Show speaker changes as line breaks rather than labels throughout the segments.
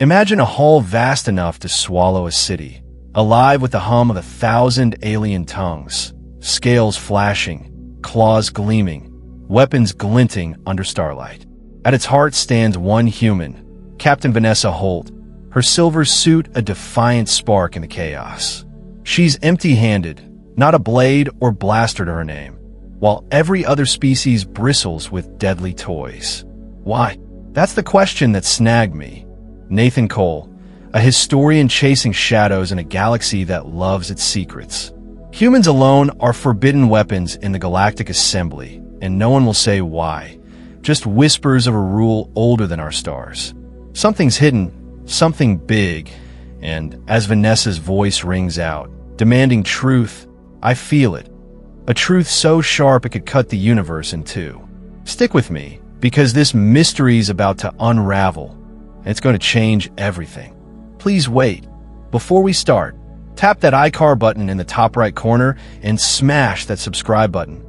Imagine a hall vast enough to swallow a city, alive with the hum of 1,000 alien tongues, scales flashing, claws gleaming, weapons glinting under starlight. At its heart stands one human, Captain Vanessa Holt, her silver suit a defiant spark in the chaos. She's empty-handed, not a blade or blaster to her name, while every other species bristles with deadly toys. Why? That's the question that snagged me. Nathan Cole, a historian chasing shadows in a galaxy that loves its secrets. Humans alone are forbidden weapons in the Galactic Assembly, and no one will say why. Just whispers of a rule older than our stars. Something's hidden, something big, and as Vanessa's voice rings out, demanding truth, I feel it. A truth so sharp it could cut the universe in two. Stick with me, because this mystery's about to unravel, and it's going to change everything. Please wait. Before we start, tap that iCar button in the top right corner and smash that subscribe button.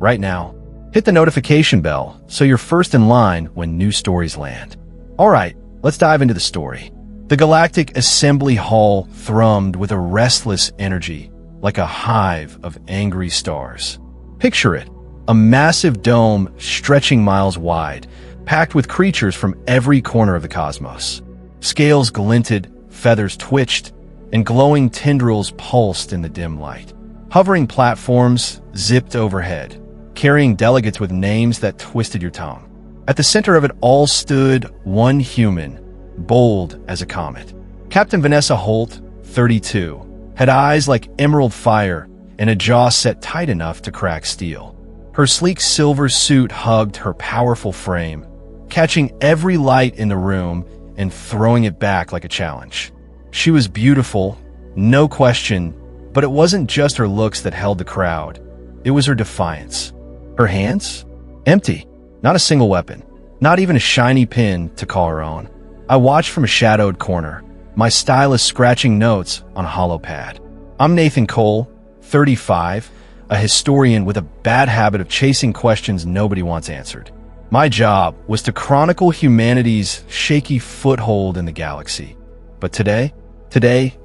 Right now, hit the notification bell so you're first in line when new stories land. Alright, let's dive into the story. The Galactic Assembly Hall thrummed with a restless energy, like a hive of angry stars. Picture it, a massive dome stretching miles wide, packed with creatures from every corner of the cosmos. Scales glinted, feathers twitched, and glowing tendrils pulsed in the dim light. Hovering platforms zipped overhead, carrying delegates with names that twisted your tongue. At the center of it all stood one human, bold as a comet. Captain Vanessa Holt, 32, had eyes like emerald fire and a jaw set tight enough to crack steel. Her sleek silver suit hugged her powerful frame, catching every light in the room and throwing it back like a challenge. She was beautiful, no question, but it wasn't just her looks that held the crowd. It was her defiance. Her hands? Empty. Not a single weapon. Not even a shiny pin to call her own. I watched from a shadowed corner, my stylus scratching notes on a hollow pad. I'm Nathan Cole, 35, a historian with a bad habit of chasing questions nobody wants answered. My job was to chronicle humanity's shaky foothold in the galaxy. But today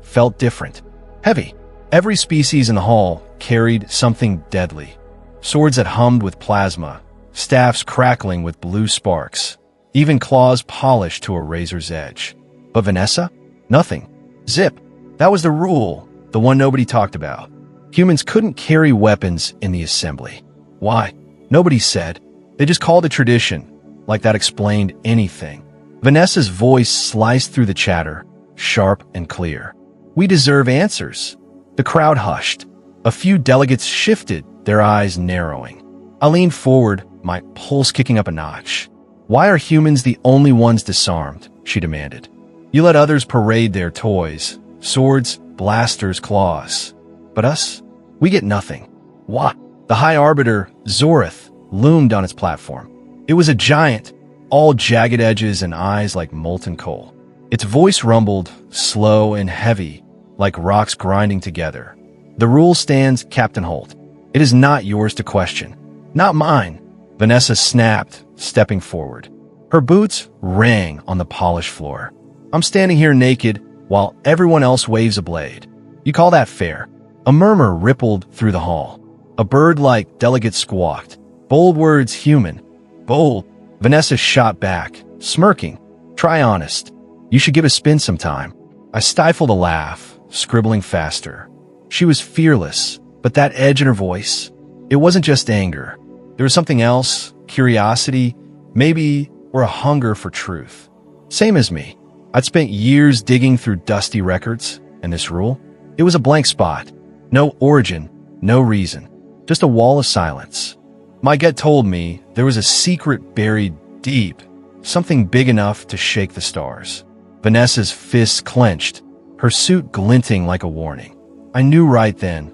felt different. Heavy. Every species in the hall carried something deadly. Swords that hummed with plasma, staffs crackling with blue sparks, even claws polished to a razor's edge. But Vanessa? Nothing. Zip. That was the rule, the one nobody talked about. Humans couldn't carry weapons in the assembly. Why? Nobody said. They just called it tradition, like that explained anything. Vanessa's voice sliced through the chatter, sharp and clear. We deserve answers. The crowd hushed. A few delegates shifted, their eyes narrowing. I leaned forward, my pulse kicking up a notch. Why are humans the only ones disarmed? She demanded. You let others parade their toys, swords, blasters, claws. But us? We get nothing. Why? The High Arbiter, Zorith, loomed on its platform. It was a giant, all jagged edges and eyes like molten coal. Its voice rumbled, slow and heavy, like rocks grinding together. The rule stands, Captain Holt. It is not yours to question. Not mine. Vanessa snapped, stepping forward. Her boots rang on the polished floor. I'm standing here naked, while everyone else waves a blade. You call that fair? A murmur rippled through the hall. A bird-like delegate squawked. Bold words, human. Bold. Vanessa shot back, smirking. Try honest. You should give a spin sometime. I stifled a laugh, scribbling faster. She was fearless, but that edge in her voice, it wasn't just anger. There was something else, curiosity, maybe, or a hunger for truth. Same as me. I'd spent years digging through dusty records, and this rule? It was a blank spot. No origin, no reason. Just a wall of silence. My gut told me there was a secret buried deep, something big enough to shake the stars. Vanessa's fists clenched, her suit glinting like a warning. I knew right then.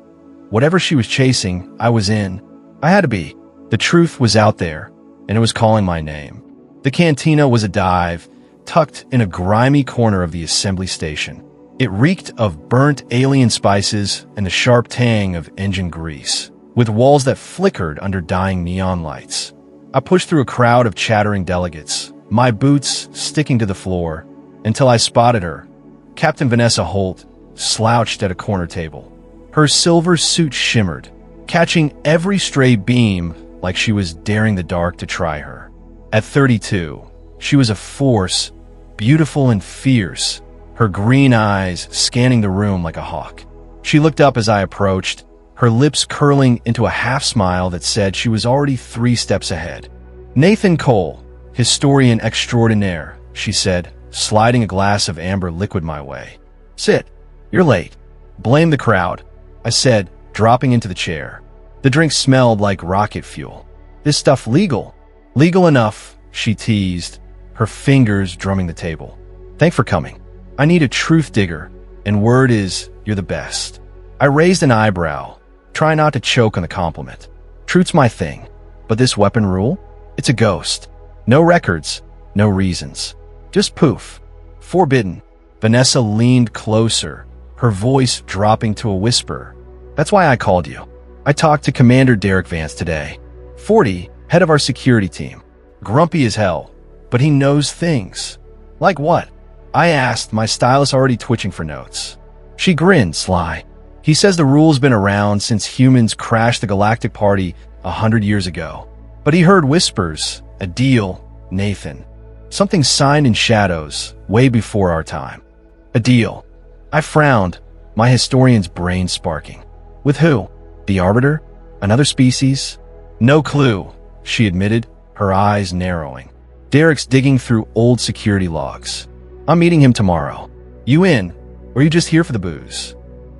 Whatever she was chasing, I was in. I had to be. The truth was out there, and it was calling my name. The cantina was a dive, tucked in a grimy corner of the assembly station. It reeked of burnt alien spices and the sharp tang of engine grease, with walls that flickered under dying neon lights. I pushed through a crowd of chattering delegates, my boots sticking to the floor, until I spotted her. Captain Vanessa Holt slouched at a corner table. Her silver suit shimmered, catching every stray beam like she was daring the dark to try her. At 32, she was a force, beautiful and fierce, her green eyes scanning the room like a hawk. She looked up as I approached, her lips curling into a half-smile that said she was already 3 steps ahead. "Nathan Cole, historian extraordinaire," she said, sliding a glass of amber liquid my way. "Sit. You're late." "Blame the crowd," I said, dropping into the chair. The drink smelled like rocket fuel. "This stuff legal?" "Legal enough," she teased, her fingers drumming the table. "Thanks for coming. I need a truth digger, and word is you're the best." I raised an eyebrow, trying not to choke on the compliment. Truth's my thing, but this weapon rule? It's a ghost. No records, no reasons. Just poof. Forbidden. Vanessa leaned closer, her voice dropping to a whisper. "That's why I called you. I talked to Commander Derek Vance today. 40, head of our security team. Grumpy as hell, but he knows things." "Like what?" I asked, my stylus already twitching for notes. She grinned sly. "He says the rule's been around since humans crashed the Galactic Party 100 years ago. But he heard whispers, a deal, Nathan. Something signed in shadows, way before our time." "A deal." I frowned, my historian's brain sparking. "With who? The Arbiter? Another species?" "No clue," she admitted, her eyes narrowing. "Derek's digging through old security logs. I'm meeting him tomorrow. You in, or you just here for the booze?"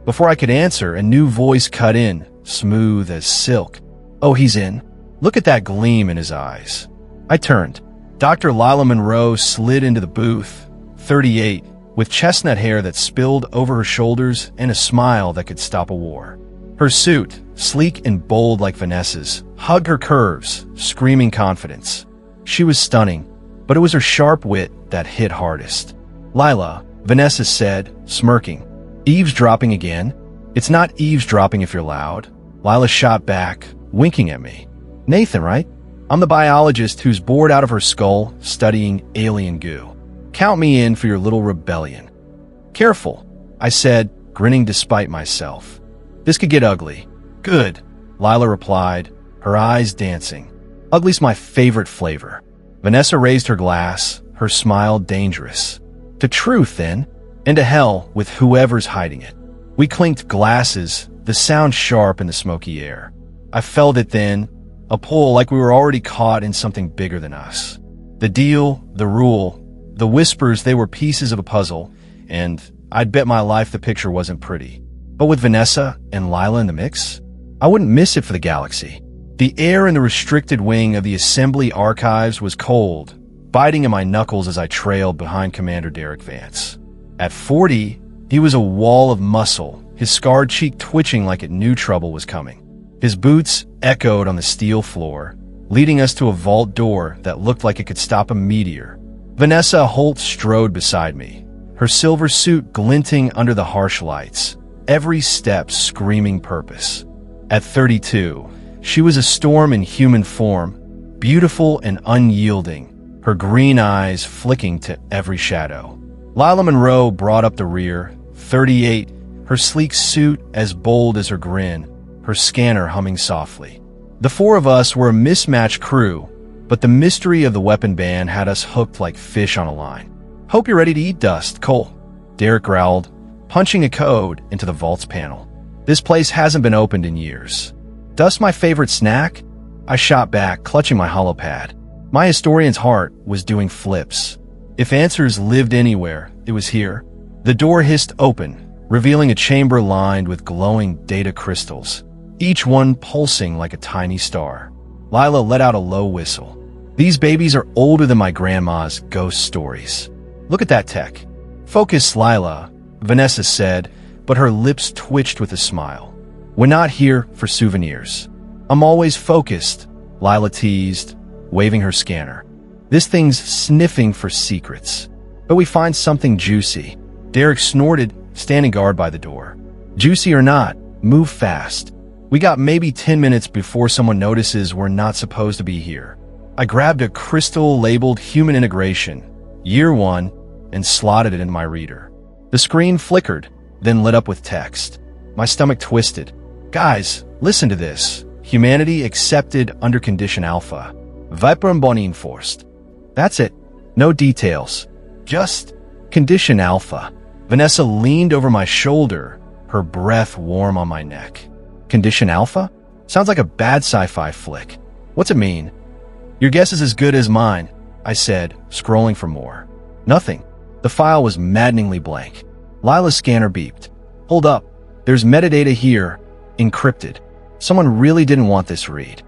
Before I could answer, a new voice cut in, smooth as silk. "Oh, he's in. Look at that gleam in his eyes." I turned. Dr. Lila Monroe slid into the booth, 38, with chestnut hair that spilled over her shoulders and a smile that could stop a war. Her suit, sleek and bold like Vanessa's, hugged her curves, screaming confidence. She was stunning, but it was her sharp wit that hit hardest. "Lila," Vanessa said, smirking. "Eavesdropping again?" "It's not eavesdropping if you're loud." Lila shot back, winking at me. "Nathan, right? I'm the biologist who's bored out of her skull studying alien goo. Count me in for your little rebellion." "Careful," I said, grinning despite myself. "This could get ugly." "Good," Lila replied, her eyes dancing. "Ugly's my favorite flavor." Vanessa raised her glass, her smile dangerous. "To truth, then, and to hell with whoever's hiding it." We clinked glasses, the sound sharp in the smoky air. I felt it then, a pull like we were already caught in something bigger than us. The deal, the rule, the whispers, they were pieces of a puzzle, and I'd bet my life the picture wasn't pretty. But with Vanessa and Lila in the mix, I wouldn't miss it for the galaxy. The air in the restricted wing of the Assembly archives was cold, biting in my knuckles as I trailed behind Commander Derek Vance. At 40, he was a wall of muscle, his scarred cheek twitching like it knew trouble was coming. His boots echoed on the steel floor, leading us to a vault door that looked like it could stop a meteor. Vanessa Holt strode beside me, her silver suit glinting under the harsh lights, every step screaming purpose. At 32, she was a storm in human form, beautiful and unyielding, her green eyes flicking to every shadow. Lila Monroe brought up the rear, 38, her sleek suit as bold as her grin, her scanner humming softly. The 4 of us were a mismatched crew, but the mystery of the weapon ban had us hooked like fish on a line. "Hope you're ready to eat dust, Cole," Derek growled, punching a code into the vault's panel. "This place hasn't been opened in years." "Dust my favorite snack?" I shot back, clutching my holopad. My historian's heart was doing flips. If answers lived anywhere, it was here. The door hissed open, revealing a chamber lined with glowing data crystals, each one pulsing like a tiny star. Lila let out a low whistle. "These babies are older than my grandma's ghost stories." "Look at that tech." "Focus, Lila," Vanessa said, but her lips twitched with a smile. "We're not here for souvenirs." "I'm always focused," Lila teased, waving her scanner. "This thing's sniffing for secrets. But we find something juicy." Derek snorted, standing guard by the door. "Juicy or not, move fast. We got maybe 10 minutes before someone notices we're not supposed to be here." I grabbed a crystal labeled Human Integration, Year 1, and slotted it into my reader. The screen flickered, then lit up with text. My stomach twisted. Guys, listen to this. Humanity accepted under Condition Alpha. Viper enforced. That's it. No details. Just Condition Alpha. Vanessa leaned over my shoulder, her breath warm on my neck. Condition Alpha? Sounds like a bad sci-fi flick. What's it mean? Your guess is as good as mine, I said, scrolling for more. Nothing. The file was maddeningly blank. Lila's scanner beeped. Hold up. There's metadata here, encrypted. Someone really didn't want this read.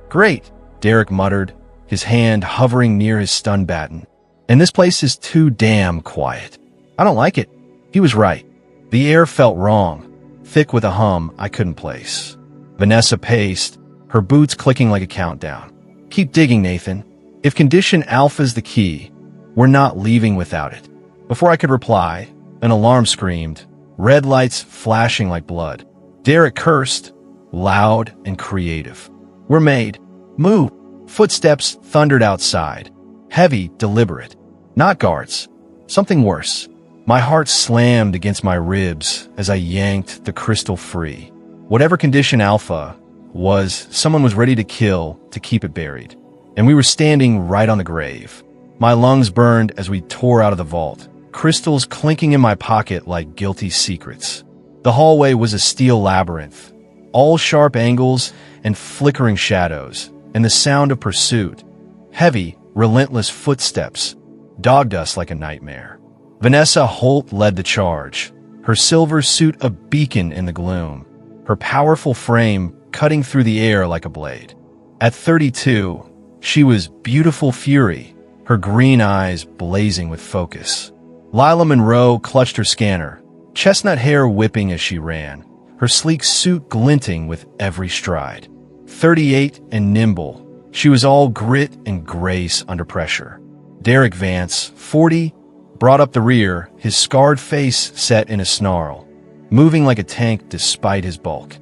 Great, Derek muttered, his hand hovering near his stun baton. And this place is too damn quiet. I don't like it. He was right. The air felt wrong, thick with a hum I couldn't place. Vanessa paced, her boots clicking like a countdown. Keep digging, Nathan. If Condition Alpha's the key, we're not leaving without it. Before I could reply, an alarm screamed, red lights flashing like blood. Derek cursed, loud and creative. We're made. Move. Footsteps thundered outside. Heavy, deliberate. Not guards. Something worse. My heart slammed against my ribs as I yanked the crystal free. Whatever Condition Alpha was, someone was ready to kill to keep it buried. And we were standing right on the grave. My lungs burned as we tore out of the vault, crystals clinking in my pocket like guilty secrets. The hallway was a steel labyrinth, all sharp angles and flickering shadows, and the sound of pursuit, heavy, relentless footsteps, dogged us like a nightmare. Vanessa Holt led the charge, her silver suit a beacon in the gloom, her powerful frame cutting through the air like a blade. At 32, she was beautiful fury, her green eyes blazing with focus. Lila Monroe clutched her scanner, chestnut hair whipping as she ran, her sleek suit glinting with every stride. 38 and nimble, she was all grit and grace under pressure. Derek Vance, 40, brought up the rear, his scarred face set in a snarl, moving like a tank despite his bulk.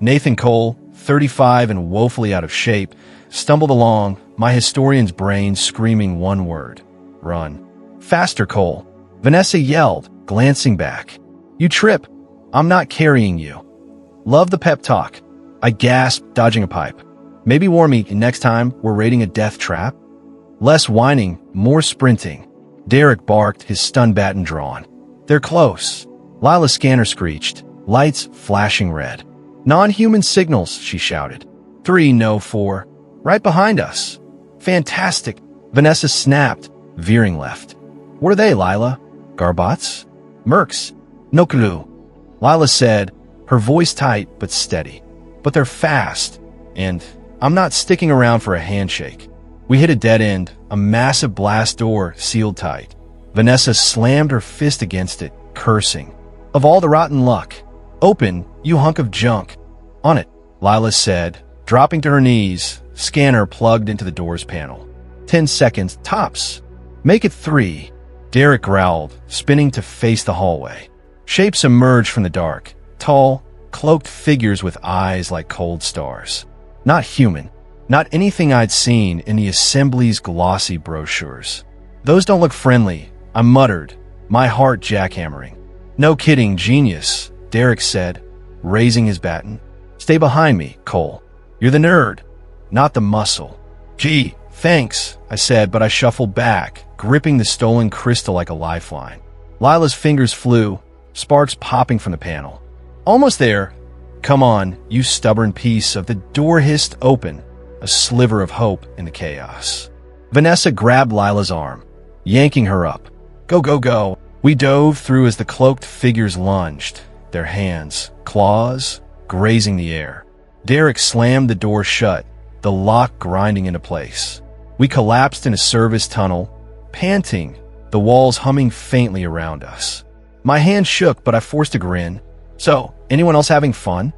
Nathan Cole, 35 and woefully out of shape, stumbled along, my historian's brain screaming one word: run. Faster, Cole. Vanessa yelled, glancing back. You trip. I'm not carrying you. Love the pep talk. I gasped, dodging a pipe. Maybe warn me next time we're raiding a death trap? Less whining, more sprinting. Derek barked, his stun baton drawn. They're close. Lila's scanner screeched, lights flashing red. Non-human signals, she shouted. 3, no 4. Right behind us. Fantastic. Vanessa snapped, veering left. What are they, Lila? Garbots? Mercs? No clue. Lila said, her voice tight but steady. But they're fast, and I'm not sticking around for a handshake. We hit a dead end, a massive blast door sealed tight. Vanessa slammed her fist against it, cursing. Of all the rotten luck. Open, you hunk of junk. On it, Lila said, dropping to her knees, scanner plugged into the door's panel. 10 seconds, tops. Make it 3. Derek growled, spinning to face the hallway. Shapes emerged from the dark, tall, cloaked figures with eyes like cold stars. Not human, not anything I'd seen in the Assembly's glossy brochures. Those don't look friendly, I muttered, my heart jackhammering. No kidding, genius, Derek said, raising his baton. Stay behind me, Cole. You're the nerd, not the muscle. Gee, thanks, I said, but I shuffled back, gripping the stolen crystal like a lifeline. Lila's fingers flew, sparks popping from the panel. Almost there. Come on, you stubborn piece of the door hissed open, a sliver of hope in the chaos. Vanessa grabbed Lila's arm, yanking her up. Go, go, go. We dove through as the cloaked figures lunged, their hands, claws, grazing the air. Derek slammed the door shut, the lock grinding into place. We collapsed in a service tunnel, panting, the walls humming faintly around us. My hand shook, but I forced a grin. So, anyone else having fun?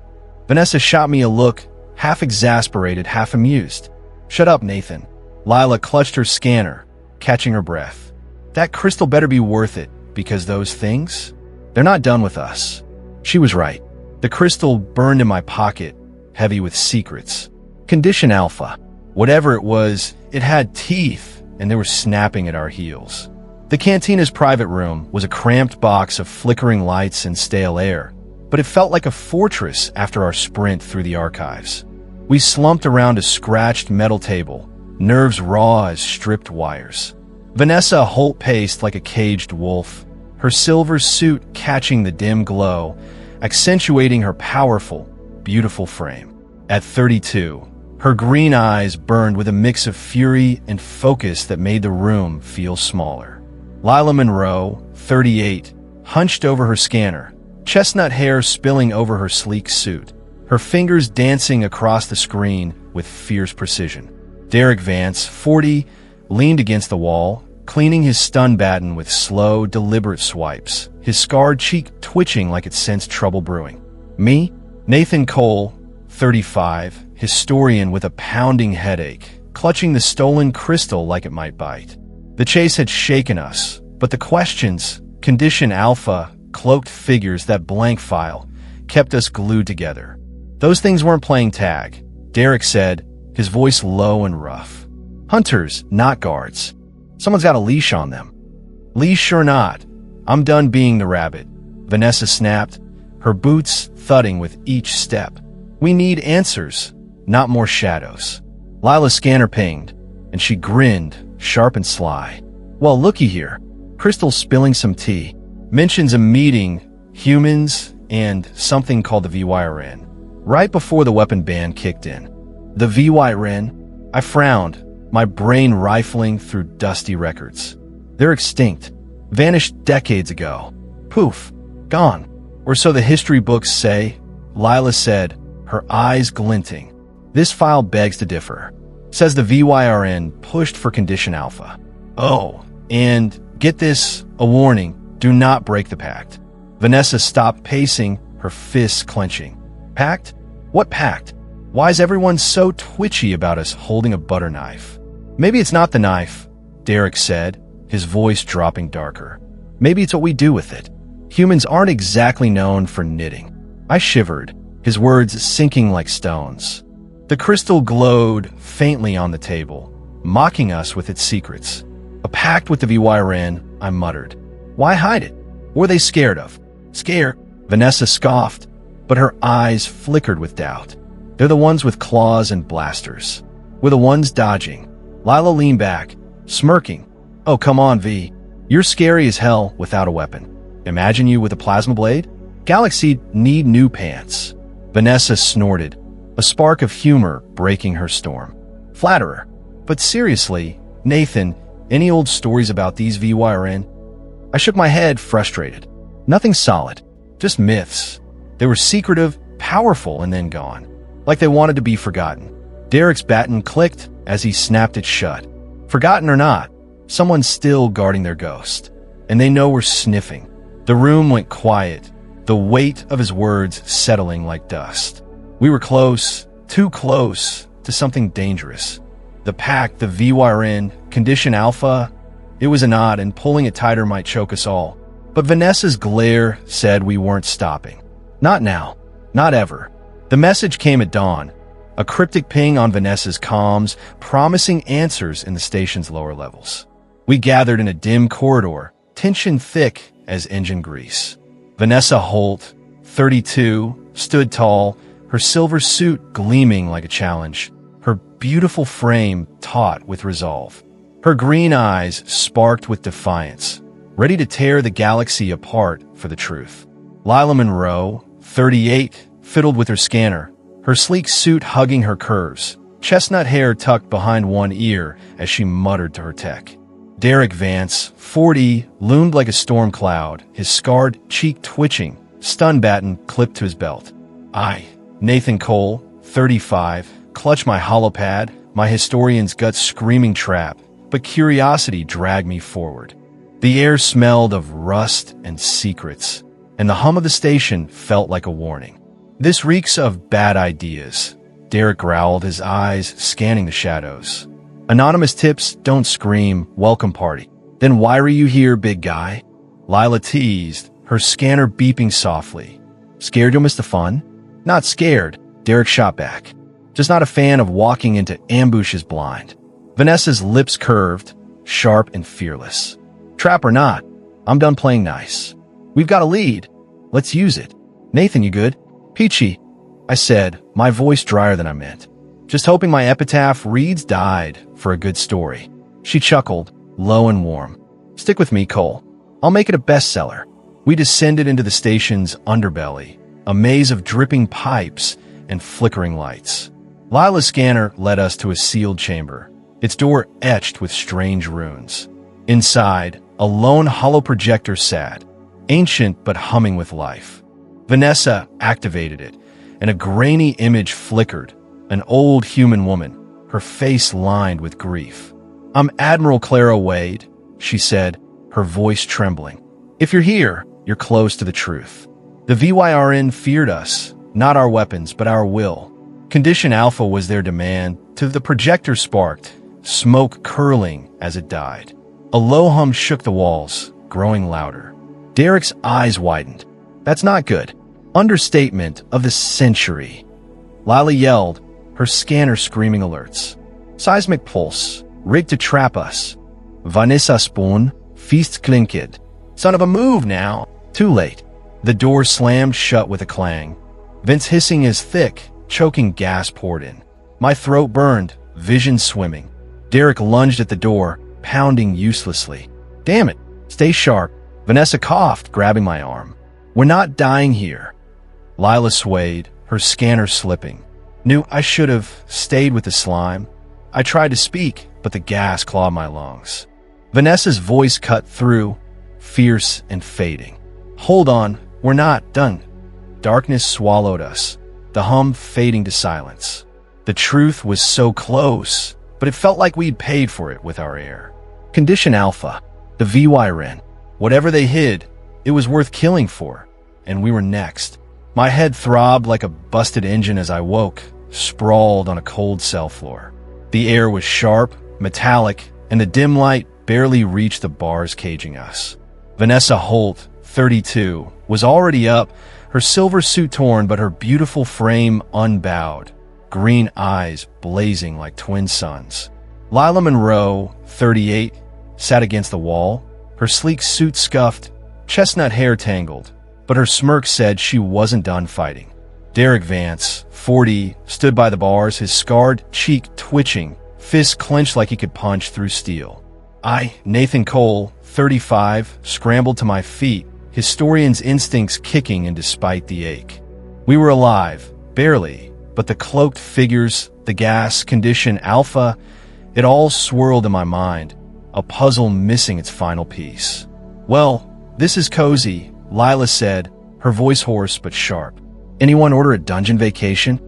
Vanessa shot me a look, half exasperated, half amused. Shut up, Nathan. Lila clutched her scanner, catching her breath. That crystal better be worth it, because those things, they're not done with us. She was right. The crystal burned in my pocket, heavy with secrets. Condition Alpha. Whatever it was, it had teeth, and they were snapping at our heels. The cantina's private room was a cramped box of flickering lights and stale air, but it felt like a fortress after our sprint through the archives. We slumped around a scratched metal table, nerves raw as stripped wires. Vanessa Holt paced like a caged wolf, her silver suit catching the dim glow, accentuating her powerful, beautiful frame. At 32, her green eyes burned with a mix of fury and focus that made the room feel smaller. Lila Monroe, 38, hunched over her scanner, chestnut hair spilling over her sleek suit, her fingers dancing across the screen with fierce precision. Derek Vance, 40, leaned against the wall, cleaning his stun baton with slow, deliberate swipes, his scarred cheek twitching like it sensed trouble brewing. Me, Nathan Cole, 35, historian with a pounding headache, clutching the stolen crystal like it might bite. The chase had shaken us, but the questions, Condition Alpha, cloaked figures, that blank file, kept us glued together. Those things weren't playing tag, Derek said, his voice low and rough. Hunters, not guards. Someone's got a leash on them. Leash or not, I'm done being the rabbit, Vanessa snapped, her boots thudding with each step. We need answers, not more shadows. Lila's scanner pinged, and she grinned, sharp and sly. Well, looky here. Crystal's spilling some tea. Mentions a meeting, humans, and something called the VYRN. Right before the weapon ban kicked in. The VYRN? I frowned, my brain rifling through dusty records. They're extinct. Vanished decades ago. Poof. Gone. Or so the history books say, Lila said, her eyes glinting. This file begs to differ. Says the VYRN pushed for Condition Alpha. Oh, and get this, a warning, do not break the pact. Vanessa stopped pacing, her fists clenching. Pact? What pact? Why is everyone so twitchy about us holding a butter knife? Maybe it's not the knife, Derek said, his voice dropping darker. Maybe it's what we do with it. Humans aren't exactly known for knitting. I shivered, his words sinking like stones. The crystal glowed faintly on the table, mocking us with its secrets. A pact with the VYRN, I muttered. Why hide it? What were they scared of? Scared? Vanessa scoffed, but her eyes flickered with doubt. They're the ones with claws and blasters. We're the ones dodging. Lila leaned back, smirking. Oh, come on, V. You're scary as hell without a weapon. Imagine you with a plasma blade? Galaxy need new pants. Vanessa snorted, a spark of humor breaking her storm. Flatterer. But seriously, Nathan, any old stories about these VYRN? I shook my head, frustrated. Nothing solid, just myths. They were secretive, powerful, and then gone. Like they wanted to be forgotten. Derek's baton clicked as he snapped it shut. Forgotten or not, someone's still guarding their ghost. And they know we're sniffing. The room went quiet, the weight of his words settling like dust. We were close, too close, to something dangerous. The pact, the VYRN, Condition Alpha, it was a nod, and pulling it tighter might choke us all. But Vanessa's glare said we weren't stopping. Not now. Not ever. The message came at dawn, a cryptic ping on Vanessa's comms, promising answers in the station's lower levels. We gathered in a dim corridor, tension thick as engine grease. Vanessa Holt, 32, stood tall, her silver suit gleaming like a challenge, her beautiful frame taut with resolve. Her green eyes sparked with defiance, ready to tear the galaxy apart for the truth. Lila Monroe, 38, fiddled with her scanner, her sleek suit hugging her curves, chestnut hair tucked behind one ear as she muttered to her tech. Derek Vance, 40, loomed like a storm cloud, his scarred cheek twitching, stun baton clipped to his belt. I, Nathan Cole, 35, clutched my holopad, my historian's gut screaming trap, but curiosity dragged me forward. The air smelled of rust and secrets, and the hum of the station felt like a warning. This reeks of bad ideas, Derek growled, his eyes scanning the shadows. Anonymous tips don't scream, welcome party. Then why are you here, big guy? Lila teased, her scanner beeping softly. Scared you'll miss the fun? Not scared, Derek shot back. Just not a fan of walking into ambushes blind. Vanessa's lips curved, sharp and fearless. Trap or not, I'm done playing nice. We've got a lead. Let's use it. Nathan, you good? Peachy, I said, my voice drier than I meant. Just hoping my epitaph reads died for a good story. She chuckled, low and warm. Stick with me, Cole. I'll make it a bestseller. We descended into the station's underbelly, a maze of dripping pipes and flickering lights. Lila's scanner led us to a sealed chamber, its door etched with strange runes. Inside, a lone hollow projector sat, ancient but humming with life. Vanessa activated it, and a grainy image flickered, an old human woman, her face lined with grief. I'm Admiral Clara Wade, she said, her voice trembling. If you're here, you're close to the truth. The VYRN feared us, not our weapons, but our will. Condition Alpha was their demand. To the projector sparked, smoke curling as it died. A low hum shook the walls, growing louder. Derek's eyes widened. That's not good. Understatement of the century. Lila yelled, her scanner screaming alerts. Seismic pulse, rigged to trap us. Vanessa Spoon, feast klinked. Son of a move now. Too late. The door slammed shut with a clang. Vents hissing as thick, choking gas poured in. My throat burned, vision swimming. Derek lunged at the door, pounding uselessly. Damn it, stay sharp. Vanessa coughed, grabbing my arm. We're not dying here. Lila swayed, her scanner slipping. Knew I should have stayed with the slime. I tried to speak, but the gas clawed my lungs. Vanessa's voice cut through, fierce and fading. Hold on, we're not done. Darkness swallowed us, the hum fading to silence. The truth was so close, but it felt like we'd paid for it with our air. Condition Alpha, the VYRN, whatever they hid, it was worth killing for, and we were next. My head throbbed like a busted engine as I woke, sprawled on a cold cell floor. The air was sharp, metallic, and the dim light barely reached the bars caging us. Vanessa Holt, 32, was already up, her silver suit torn but her beautiful frame unbowed, green eyes blazing like twin suns. Lila Monroe, 38, sat against the wall, her sleek suit scuffed, chestnut hair tangled, but her smirk said she wasn't done fighting. Derek Vance, 40, stood by the bars, his scarred cheek twitching, fists clenched like he could punch through steel. I, Nathan Cole, 35, scrambled to my feet, historian's instincts kicking in despite the ache. We were alive, barely, but the cloaked figures, the gas, condition, Alpha, it all swirled in my mind, a puzzle missing its final piece. Well, this is cozy, Lila said, her voice hoarse but sharp. Anyone order a dungeon vacation?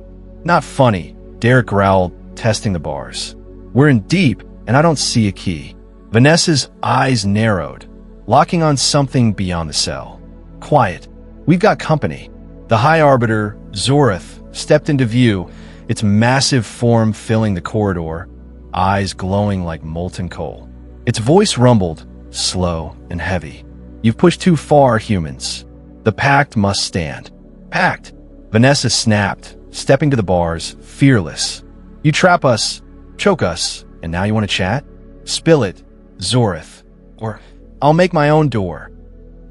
Not funny, Derek growled, testing the bars. We're in deep, and I don't see a key. Vanessa's eyes narrowed, locking on something beyond the cell. Quiet. We've got company. The High Arbiter, Zorath, stepped into view, its massive form filling the corridor, eyes glowing like molten coal. Its voice rumbled, slow and heavy. You've pushed too far, humans. The pact must stand. Pact! Vanessa snapped, stepping to the bars, fearless. You trap us, choke us, and now you want to chat? Spill it, Zorath, or I'll make my own door.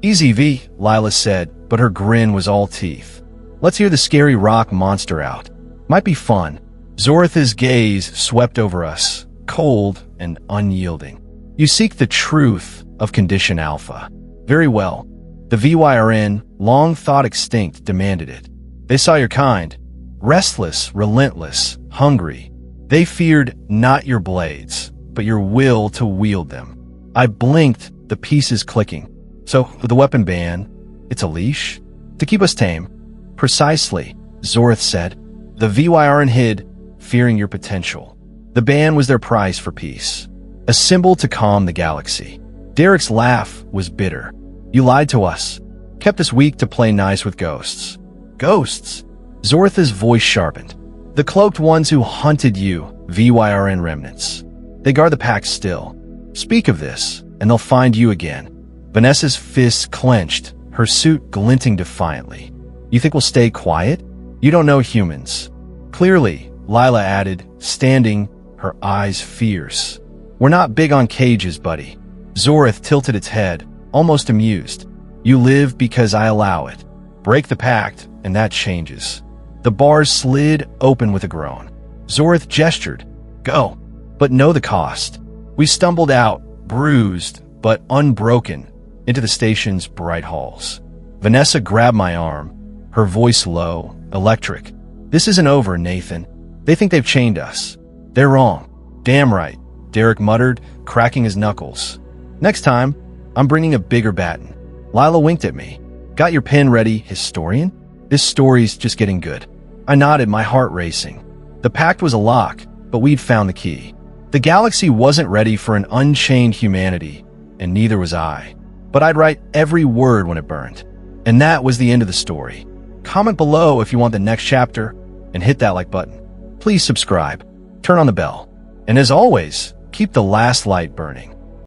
Easy, V, Lila said, but her grin was all teeth. Let's hear the scary rock monster out. Might be fun. Zorath's gaze swept over us, cold and unyielding. You seek the truth of Condition Alpha. Very well. The VYRN, long thought extinct, demanded it. They saw your kind. Restless, relentless, hungry. They feared not your blades, but your will to wield them. I blinked, the pieces clicking. So, the weapon ban, it's a leash? To keep us tame. Precisely, Zorath said. The VYRN hid, fearing your potential. The ban was their price for peace. A symbol to calm the galaxy. Derek's laugh was bitter. You lied to us. Kept us weak to play nice with ghosts. Ghosts? Zorath's voice sharpened. The cloaked ones who hunted you, VYRN remnants. They guard the pact still. Speak of this, and they'll find you again. Vanessa's fists clenched, her suit glinting defiantly. You think we'll stay quiet? You don't know humans. Clearly, Lila added, standing, her eyes fierce. We're not big on cages, buddy. Zorith tilted its head, almost amused. You live because I allow it. Break the pact, and that changes. The bars slid open with a groan. Zorith gestured. Go, but know the cost. We stumbled out, bruised, but unbroken, into the station's bright halls. Vanessa grabbed my arm, her voice low, electric. This isn't over, Nathan. They think they've chained us. They're wrong. Damn right, Derek muttered, cracking his knuckles. Next time, I'm bringing a bigger baton. Lila winked at me. Got your pen ready, historian? This story's just getting good. I nodded, my heart racing. The pact was a lock, but we'd found the key. The galaxy wasn't ready for an unchained humanity, and neither was I. But I'd write every word when it burned. And that was the end of the story. Comment below if you want the next chapter, and hit that like button. Please subscribe, turn on the bell, and as always, keep the last light burning.